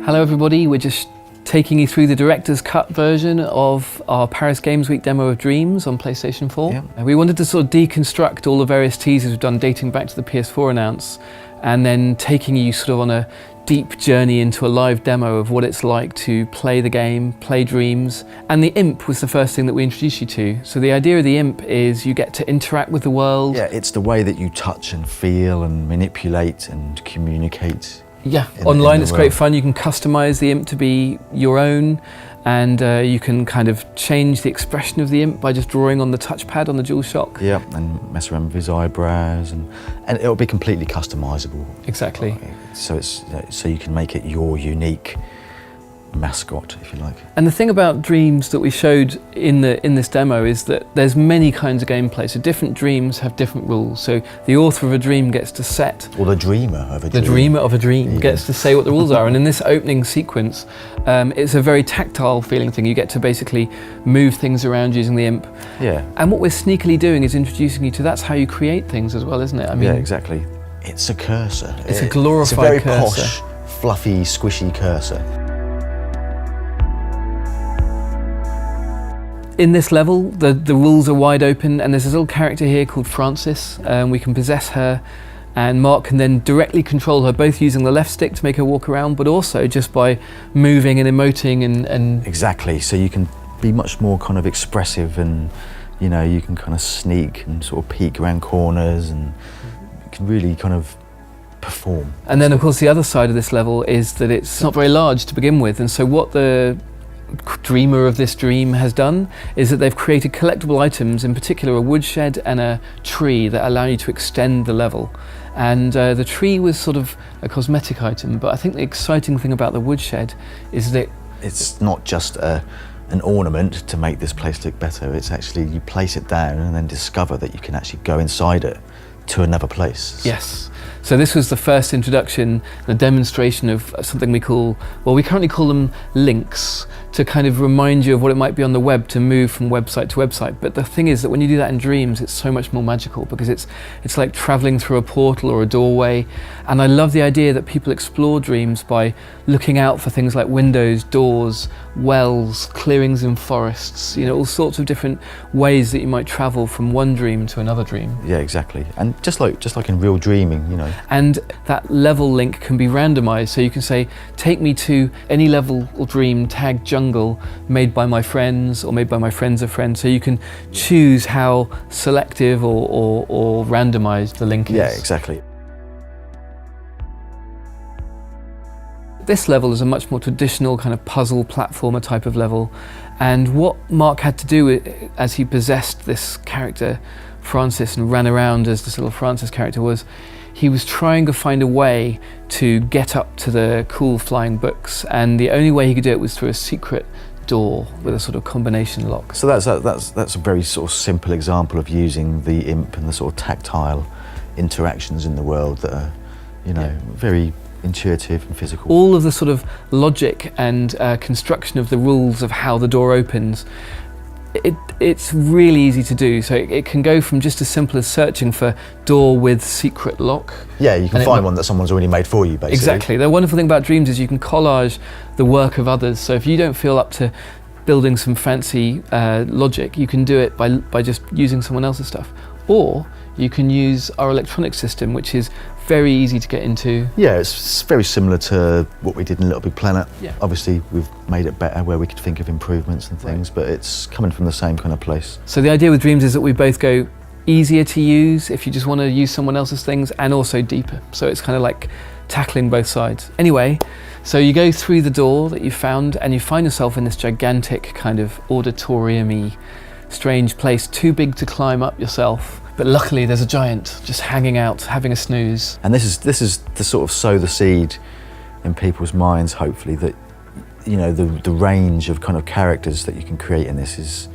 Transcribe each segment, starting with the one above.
Hello everybody, we're just taking you through the director's cut version of our Paris Games Week demo of Dreams on PlayStation 4. Yeah. And we wanted to sort of deconstruct all the various teasers we've done dating back to the PS4 announce, and then taking you sort of on a deep journey into a live demo of what it's like to play the game, play Dreams. And the imp was the first thing that we introduced you to. So the idea of the imp is you get to interact with the world. Yeah, it's the way that you touch and feel and manipulate and communicate. Yeah, online it's great fun. You can customize the imp to be your own, and you can kind of change the expression of the imp by just drawing on the touchpad on the DualShock. Yeah, and mess around with his eyebrows, and it'll be completely customizable. Exactly. So you can make it your unique mascot, if you like. And the thing about Dreams that we showed in this demo is that there's many kinds of gameplay. So different dreams have different rules. So the author of a dream gets to set, or the dreamer of a dream. The dreamer of a dream gets to say what the rules are. And in this opening sequence, it's a very tactile feeling thing. You get to basically move things around using the imp. Yeah. And what we're sneakily doing is introducing you to that's how you create things as well, isn't it? I mean, yeah, exactly. It's a cursor. It's a glorified cursor. It's a very posh, fluffy, squishy cursor. In this level, the rules are wide open, and there's this little character here called Frances. We can possess her, and Mark can then directly control her, both using the left stick to make her walk around, but also just by moving and emoting and... Exactly, so you can be much more kind of expressive, and you can kind of sneak and sort of peek around corners, and you can really kind of perform. And then of course the other side of this level is that it's not very large to begin with, and so what the dreamer of this dream has done is that they've created collectible items, in particular a woodshed and a tree, that allow you to extend the level. And the tree was sort of a cosmetic item, but I think the exciting thing about the woodshed is that it's not just an ornament to make this place look better. It's actually, you place it down and then discover that you can actually go inside it to another place. Yes. So this was the first introduction, the demonstration of something we currently call them links, to kind of remind you of what it might be on the web to move from website to website. But the thing is that when you do that in Dreams, it's so much more magical, because it's like traveling through a portal or a doorway. And I love the idea that people explore Dreams by looking out for things like windows, doors, wells, clearings in forests, all sorts of different ways that you might travel from one dream to another dream. Yeah, exactly. And just like in real dreaming, And that level link can be randomized, so you can say, take me to any level or dream tagged jungle made by my friends or made by my friends of friends. So you can choose how selective or randomized the link is. Yeah, exactly. This level is a much more traditional kind of puzzle platformer type of level, and what Mark had to do as he possessed this character Frances and ran around as this little Frances character was, he was trying to find a way to get up to the cool flying books, and the only way he could do it was through a secret door with a sort of combination lock. So that's a very sort of simple example of using the imp and the sort of tactile interactions in the world that are, very intuitive and physical. All of the sort of logic and construction of the rules of how the door opens, it's really easy to do. So it can go from just as simple as searching for door with secret lock. Yeah, you can find one that someone's already made for you, basically. Exactly. The wonderful thing about Dreams is you can collage the work of others. So if you don't feel up to building some fancy logic, you can do it by just using someone else's stuff. Or you can use our electronic system, which is very easy to get into. Yeah, it's very similar to what we did in Little Big Planet. Yeah. Obviously, we've made it better where we could think of improvements and things, but it's coming from the same kind of place. So the idea with Dreams is that we both go easier to use if you just want to use someone else's things, and also deeper. So it's kind of like tackling both sides. Anyway, so you go through the door that you found, and you find yourself in this gigantic kind of auditorium-y, strange place, too big to climb up yourself. But luckily there's a giant just hanging out, having a snooze. And this is to sort of sow the seed in people's minds, hopefully, that the range of kind of characters that you can create in this is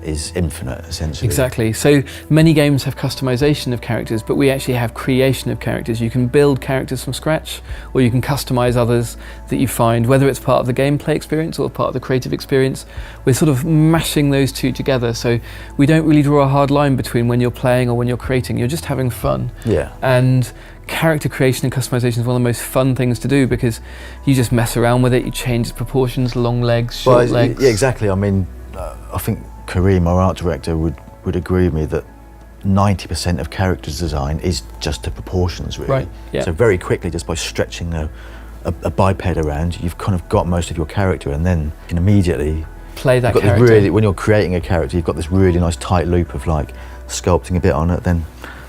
is infinite, essentially. Exactly. So many games have customization of characters, but we actually have creation of characters. You can build characters from scratch, or you can customize others that you find, whether it's part of the gameplay experience or part of the creative experience. We're sort of mashing those two together, so we don't really draw a hard line between when you're playing or when you're creating. You're just having fun. Yeah. And character creation and customization is one of the most fun things to do, because you just mess around with it, you change the proportions, long legs, short legs. Yeah, exactly. I mean, I think Kareem, our art director, would agree with me that 90% of characters design is just the proportions, really. Right, yeah. So very quickly, just by stretching a biped around, you've kind of got most of your character, and then you can immediately play that you've got character. when you're creating a character, you've got this really nice tight loop of like sculpting a bit on it, then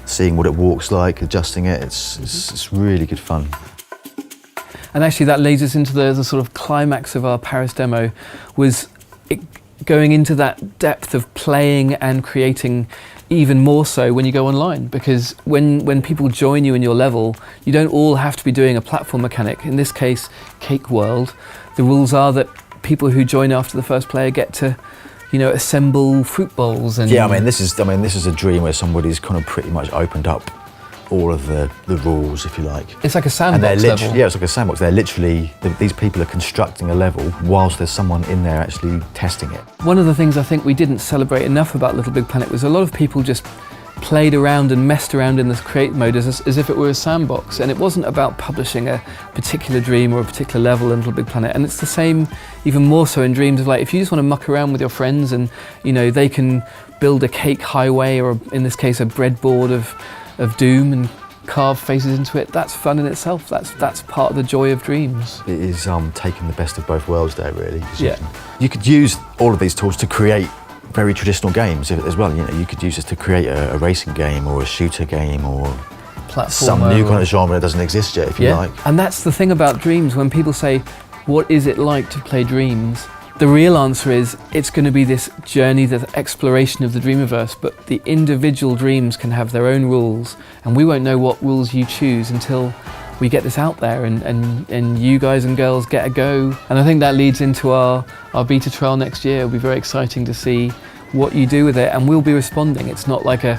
seeing what it walks like, adjusting it. It's really good fun. And actually that leads us into the sort of climax of our Paris demo, was going into that depth of playing and creating even more so when you go online, because when people join you in your level, you don't all have to be doing a platform mechanic. In this case, Cake World, the rules are that people who join after the first player get to, you know, assemble fruit bowls. And yeah, I mean this is a dream where somebody's kind of pretty much opened up all of the rules, if you like. It's like a sandbox level. Yeah, it's like a sandbox. They're literally, these people are constructing a level whilst there's someone in there actually testing it. One of the things I think we didn't celebrate enough about Little Big Planet was a lot of people just played around and messed around in this create mode as if it were a sandbox, and it wasn't about publishing a particular dream or a particular level in Little Big Planet. And it's the same, even more so in dreams, of like, if you just want to muck around with your friends and, you know, they can build a cake highway, or in this case a breadboard of doom and carve faces into it, that's fun in itself. That's part of the joy of dreams. It is taking the best of both worlds there, really. Yeah. You could use all of these tools to create very traditional games as well. You know, you could use this to create a racing game or a shooter game or some new kind of genre that doesn't exist yet, if you like. And that's the thing about dreams. When people say, what is it like to play dreams? The real answer is, it's going to be this journey, the exploration of the Dreamiverse, but the individual dreams can have their own rules, and we won't know what rules you choose until we get this out there and you guys and girls get a go. And I think that leads into our beta trial next year. It'll be very exciting to see what you do with it, and we'll be responding. It's not like a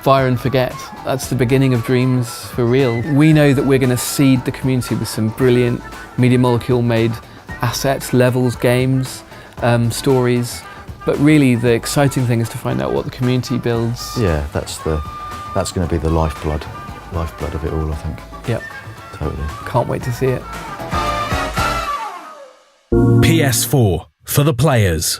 fire and forget. That's the beginning of dreams for real. We know that we're going to seed the community with some brilliant Media Molecule made assets, levels, games, stories, but really the exciting thing is to find out what the community builds. Yeah, that's going to be the lifeblood of it all, I think. Yep. Totally. Can't wait to see it. PS4 for the players.